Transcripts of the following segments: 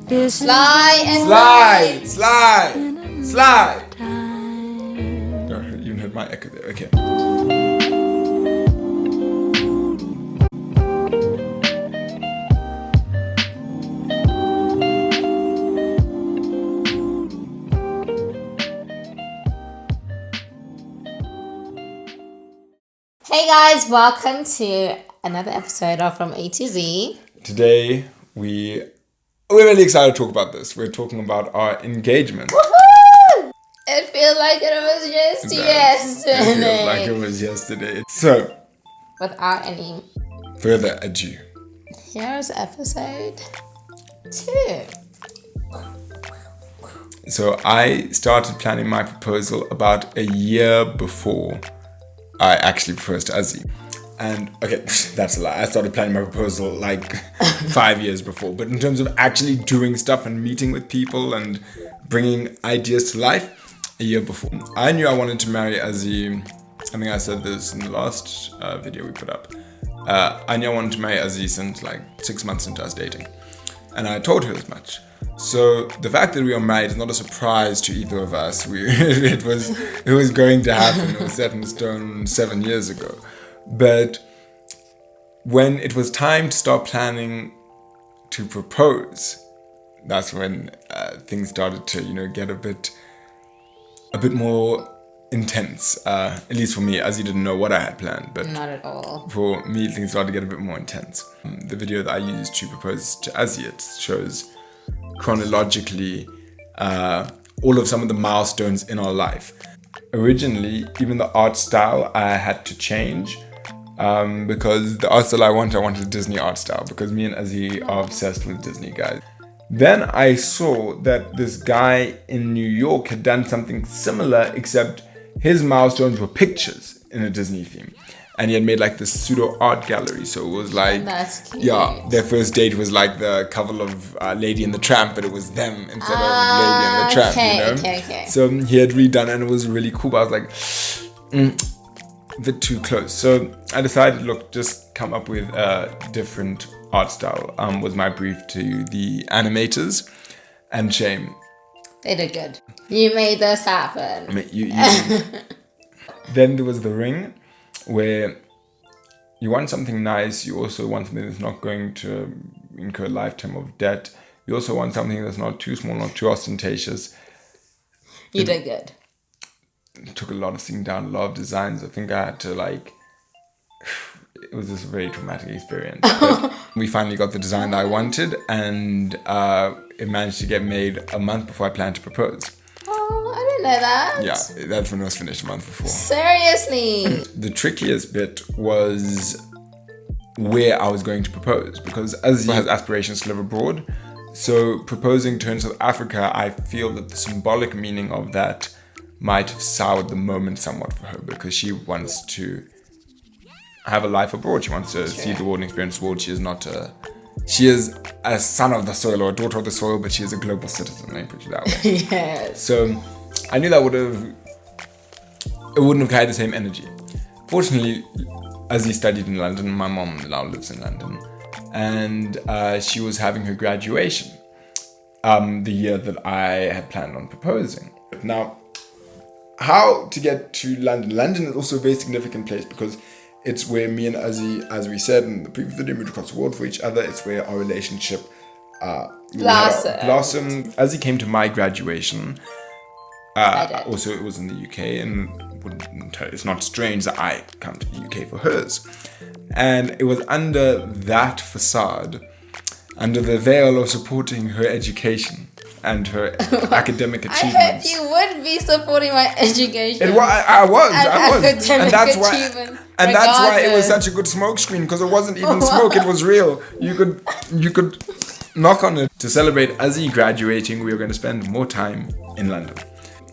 Slide and Slide! Slide! Slide! Oh, you even heard my echo there. Okay. Hey guys, welcome to another episode of From A to Z. Today, we're really excited to talk about this. We're talking about our engagement. Woohoo! It feels like it was just yesterday. It feels like it was yesterday. So, Without any further ado. here's episode 2. So, I started planning my proposal about a year before I actually proposed to Azzy. And, okay, that's a lie. I started planning my proposal like 5 years before. But in terms of actually doing stuff and meeting with people and bringing ideas to life, a year before. I knew I wanted to marry Azzy. I think I said this in the last video we put up. I knew I wanted to marry Azzy since like 6 months into us dating. And I told her as much. So the fact that we are married is not a surprise to either of us. It was going to happen. It was set in stone 7 years ago. But when it was time to start planning to propose, that's when things started to, get a bit more intense. At least for me, Azzy didn't know what I had planned, but Not at all. for me, things started to get a bit more intense. The video that I used to propose to Azzy, it shows chronologically all of some of the milestones in our life. Originally, even the art style I had to change because the art style I wanted a Disney art style because me and Azzy are obsessed with Disney, guys. Then I saw that this guy in New York had done something similar, except his milestones were pictures in a Disney theme. And he had made like this pseudo art gallery. So it was like, That's cute. yeah, their first date was like the cover of Lady and the Tramp, but it was them instead of Lady and the Tramp, okay. So he had redone and it was really cool. But I was like, a bit too close. So I decided, look, just come up with a different art style. Was my brief to the animators. And shame. They did good. You made this happen. I mean, you Then there was The Ring, where you want something nice, you also want something that's not going to incur a lifetime of debt. You also want something that's not too small, not too ostentatious. You did good. It took a lot of seeing down, a lot of designs. I think I had to it was just a very traumatic experience. But we finally got the design that I wanted, and it managed to get made a month before I planned to propose. Oh, I didn't know that. Yeah, that's when it was finished, a month before. Seriously. The trickiest bit was where I was going to propose, because Azzy has aspirations to live abroad. So proposing to her in South Africa, I feel that the symbolic meaning of that might have soured the moment somewhat for her, because she wants to have a life abroad. She wants to see the world and experience the world. She is a son of the soil or a daughter of the soil, but she is a global citizen, let me put it that way. Yes. So I knew that it wouldn't have carried the same energy. Fortunately, Azzy studied in London. My mom now lives in London. And she was having her graduation the year that I had planned on proposing. Now, how to get to London? London is also a very significant place because it's where me and Azzy, as we said in the previous video, moved across the world for each other. It's where our relationship blossomed. Azzy came to my graduation. Also, it was in the UK, and it's not strange that I come to the UK for hers. And it was under that facade, under the veil of supporting her education and her academic achievements. I hope you would be supporting my education. I was. And that's why it was such a good smokescreen, because it wasn't even smoke, it was real. You could knock on it. To celebrate Azzy graduating, we were going to spend more time in London.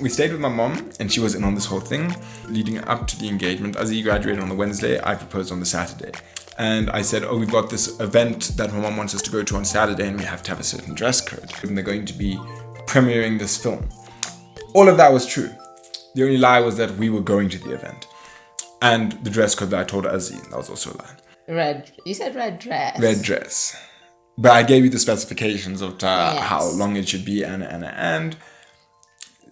We stayed with my mom, and she was in on this whole thing. Leading up to the engagement, Azzy graduated on the Wednesday, I proposed on the Saturday. And I said, we've got this event that my mom wants us to go to on Saturday, and we have to have a certain dress code. And they're going to be premiering this film. All of that was true. The only lie was that we were going to the event. And the dress code that I told Azzy, that was also a lie. Red. You said red dress. Red dress. But I gave you the specifications of how Yes. long it should be and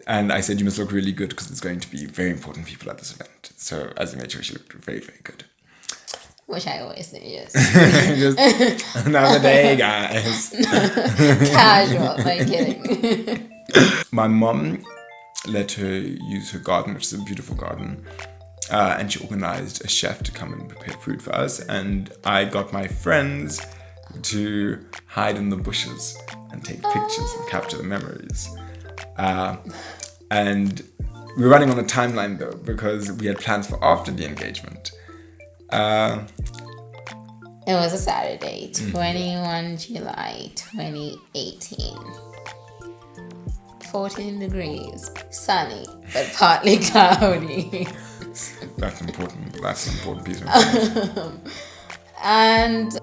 I said you must look really good because there's going to be very important people at this event. So as you made sure she looked very, very good. Which I always do, yes. Just another day, guys. Casual, no kidding. My mom let her use her garden, which is a beautiful garden. And she organized a chef to come and prepare food for us. And I got my friends to hide in the bushes and take pictures and capture the memories. And we were running on a timeline though, because we had plans for after the engagement. It was a Saturday, 21 July 2018. 14 degrees, sunny, but partly cloudy. That's important. That's an important piece of information. And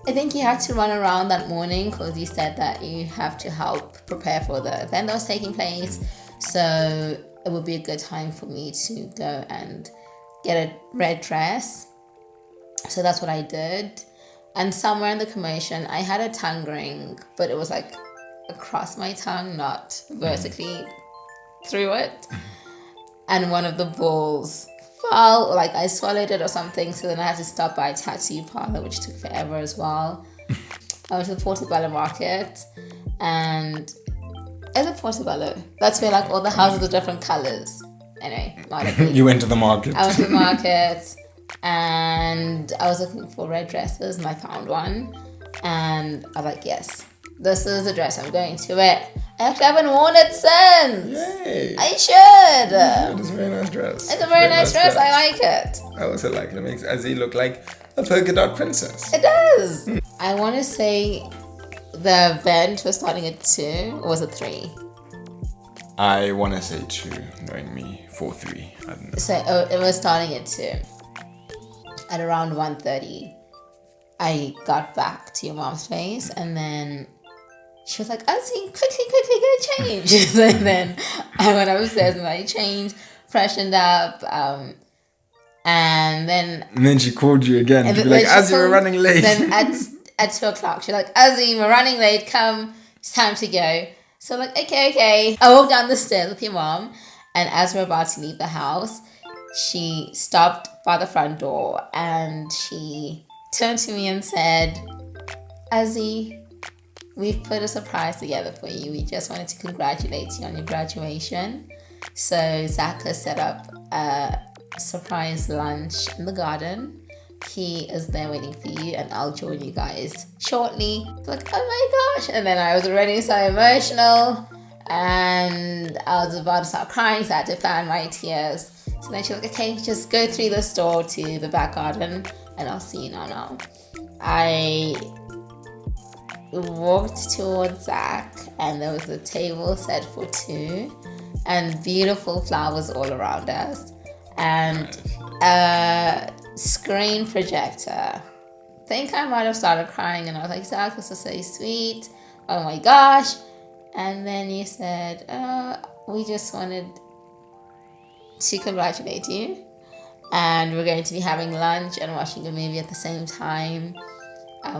I think you had to run around that morning because you said that you have to help prepare for the event that was taking place. So it would be a good time for me to go and get a red dress. So that's what I did. And somewhere in the commotion, I had a tongue ring, but it was like across my tongue, not vertically through it. And one of the balls fell, like I swallowed it or something. So then I had to stop by a tattoo parlor, which took forever as well. I went to the Portobello Market, and it's a Portobello. That's where like all the houses are different colors. Anyway, You went to the market. I went to the market and I was looking for red dresses and I found one. And I was like, yes, this is the dress I'm going to wear. I actually haven't worn it since. Yay! I should. It's a very nice dress. It's a very nice dress. I like it. I also like it. It makes Azzy look like a polka dot princess. It does. I want to say the event was starting at 2, or was it 3? I want to say 2, knowing me, 4-3. I don't know. So it was starting at 2. At around 1:30, I got back to your mom's place, and then she was like, "Azzy, quickly, go change." So then I went upstairs and I changed, freshened up, and then she called you again. She'd be like, Azzy, we're running late. Then at 2 o'clock, she's like, "Azzy, we're running late. Come, it's time to go." So I'm like, okay. I walked down the stairs with your mom, and as we're about to leave the house, she stopped by the front door and she turned to me and said, "Azzy, we've put a surprise together for you. We just wanted to congratulate you on your graduation." So Zach has set up a surprise lunch in the garden. He is there waiting for you, and I'll join you guys shortly. Like, oh my gosh. And then I was already so emotional and I was about to start crying, so I had to fan my tears. So then she was like, okay, just go through the store to the back garden and I'll see you now. I walked towards Zach and there was a table set for 2 and beautiful flowers all around us and a screen projector. I think I might have started crying and I was like, Zach, this is so sweet. Oh my gosh. And then you said, we just wanted to congratulate you. And we're going to be having lunch and watching a movie at the same time.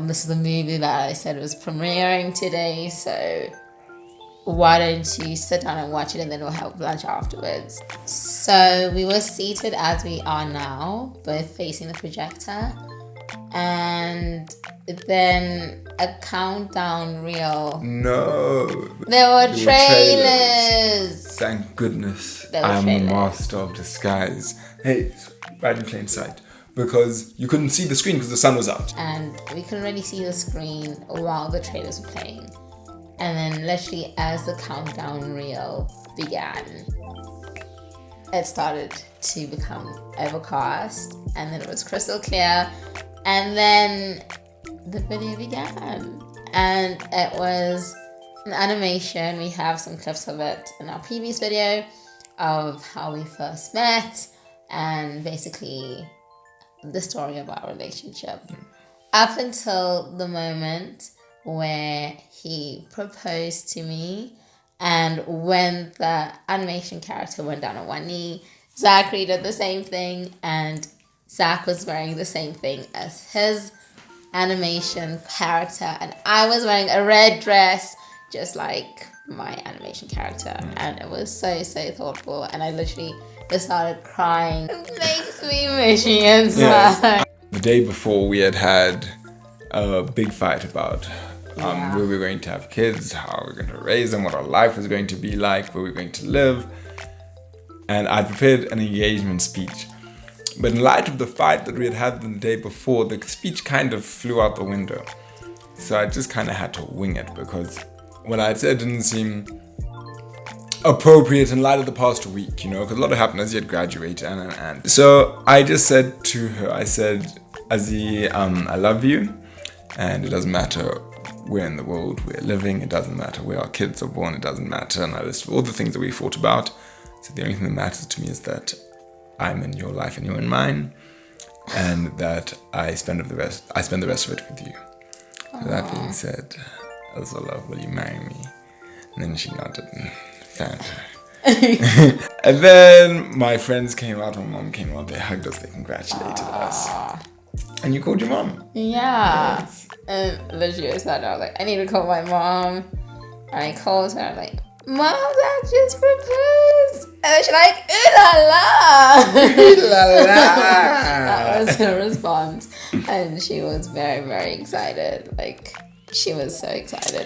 This is a movie that I said was premiering today, so why don't you sit down and watch it and then we'll have lunch afterwards. So we were seated as we are now, both facing the projector, and then a countdown reel. No. There were trailers. Thank goodness There were I'm trailers. a master of disguise. Hey, right in plain sight. Because you couldn't see the screen because the sun was out. And we couldn't really see the screen while the trailers were playing. And then literally as the countdown reel began, it started to become overcast and then it was crystal clear and then the video began. And it was an animation. We have some clips of it in our previous video of how we first met and basically the story of our relationship up until the moment where he proposed to me, and when the animation character went down on one knee, Zachary did the same thing, and Zach was wearing the same thing as his animation character, and I was wearing a red dress, just like my animation character, and it was so thoughtful, and I literally just started crying. It makes me mushy inside. The day before, we had a big fight about where we were going to have kids, how we we're going to raise them, what our life was going to be like, where we were going to live. And I prepared an engagement speech. But in light of the fight that we had the day before, the speech kind of flew out the window. So I just kind of had to wing it, because what I said didn't seem appropriate in light of the past week, because a lot had happened as he had graduated. And so I just said to her, I said, Azzy, I love you, and it doesn't matter where in the world we're living, it doesn't matter where our kids are born, it doesn't matter, and I listed all the things that we fought about. So the only thing that matters to me is that I'm in your life and you're in mine, and that I spend the rest of it with you. So that being said, Azzola, will you marry me? And then she nodded and fanned her. And then my friends came out, my mom came out, they hugged us, they congratulated us. And you called your mom? Yeah. Yes. And literally I sat down, I was like, I need to call my mom. And I called her, I'm like, Mom, that just proposed. And she's like, ooh la la. Ooh la la. That was her response. And she was very, very excited. Like, she was so excited.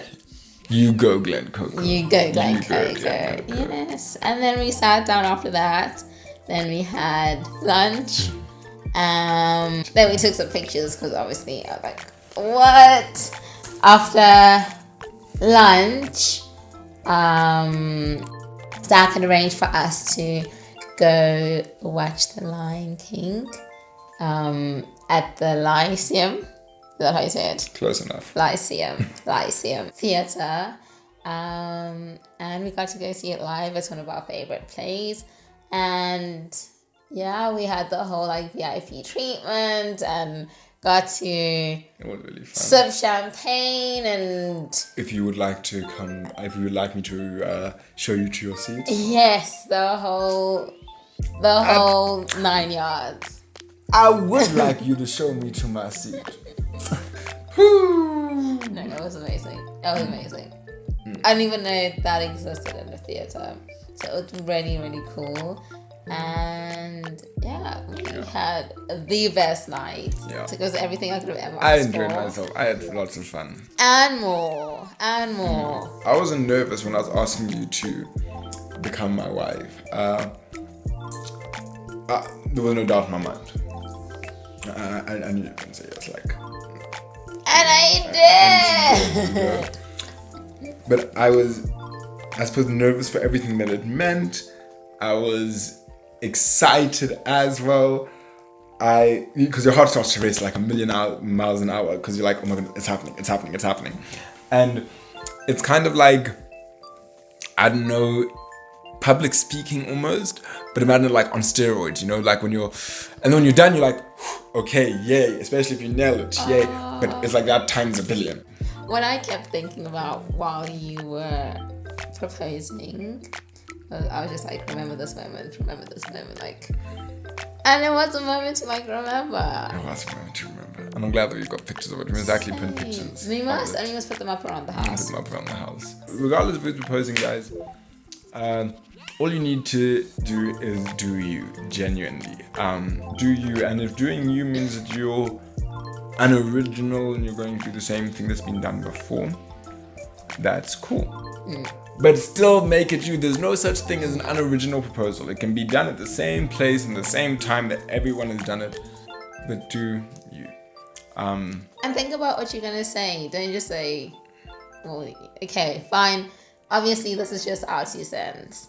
You go, Glen Coco. You go, Glen You go, Coco. Glen Coco. Yes. And then we sat down after that. Then we had lunch. Then we took some pictures, because obviously I was like, what? After lunch, Zach had arranged for us to go watch The Lion King at the Lyceum. Is that how you say it? Close enough. Lyceum Theatre. And we got to go see it live. It's one of our favorite plays. And yeah, we had the whole VIP treatment and got to It was really fun. sip champagne, and If you would like me to show you to your seat. yes, the whole 9 yards. I would like you to show me to my seat. No, it was amazing. It was amazing. I didn't even know that existed in the theatre. So it was really, really cool. And yeah, we had the best night. Yeah. It was everything I could have ever asked I enjoyed for. myself. I had lots of fun. And more. And more. I wasn't nervous when I was asking you to become my wife. There was no doubt in my mind. I knew you were going to say yes, And I did! But I was, I suppose, nervous for everything that it meant. I was excited as well. Because your heart starts to race like 1,000,000 miles an hour, because you're like, oh my god, it's happening. And it's kind of like, I don't know, public speaking almost, but imagine it like on steroids, like when you're done, you're like, okay, yay, especially if you nail it, yay. But it's like that times a billion. What I kept thinking about while you were proposing, I was just like, remember this moment, like, and it was a moment to remember. It was a moment to remember. And I'm glad that we've got pictures of it. We must actually print pictures. We must put them up around the house. Put them up around the house. Regardless of who's proposing, guys, all you need to do is do you, genuinely. Do you, and if doing you means that you're unoriginal and you're going through the same thing that's been done before, that's cool. But still make it you. There's no such thing as an unoriginal proposal. It can be done at the same place and the same time that everyone has done it, but do you. And think about what you're gonna say. Don't just say, well, okay, fine. Obviously, this is just our 2 cents.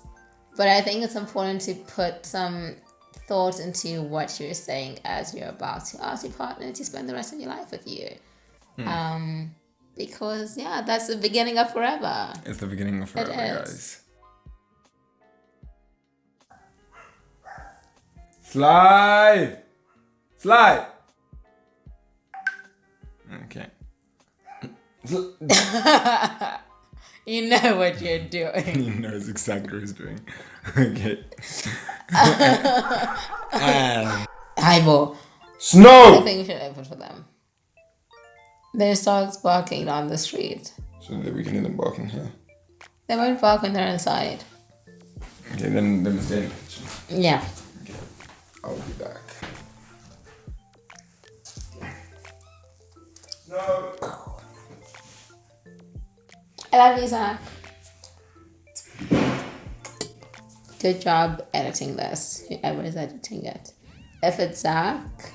But I think it's important to put some thought into what you're saying as you're about to ask your partner to spend the rest of your life with you. Because, yeah, that's the beginning of forever. It's the beginning of forever, It is. guys. Sly! Okay. You know what you're doing. He knows exactly what he's doing. Okay. And Highball. I Snow! think we should open for them. There's dogs barking on the street. So that we can hear them barking here. They won't bark when they're inside. Okay, then stay in the kitchen. Yeah. Okay, I'll be back. No. I love you, Zach. Good job editing this. Whoever is editing it. If it's Zach,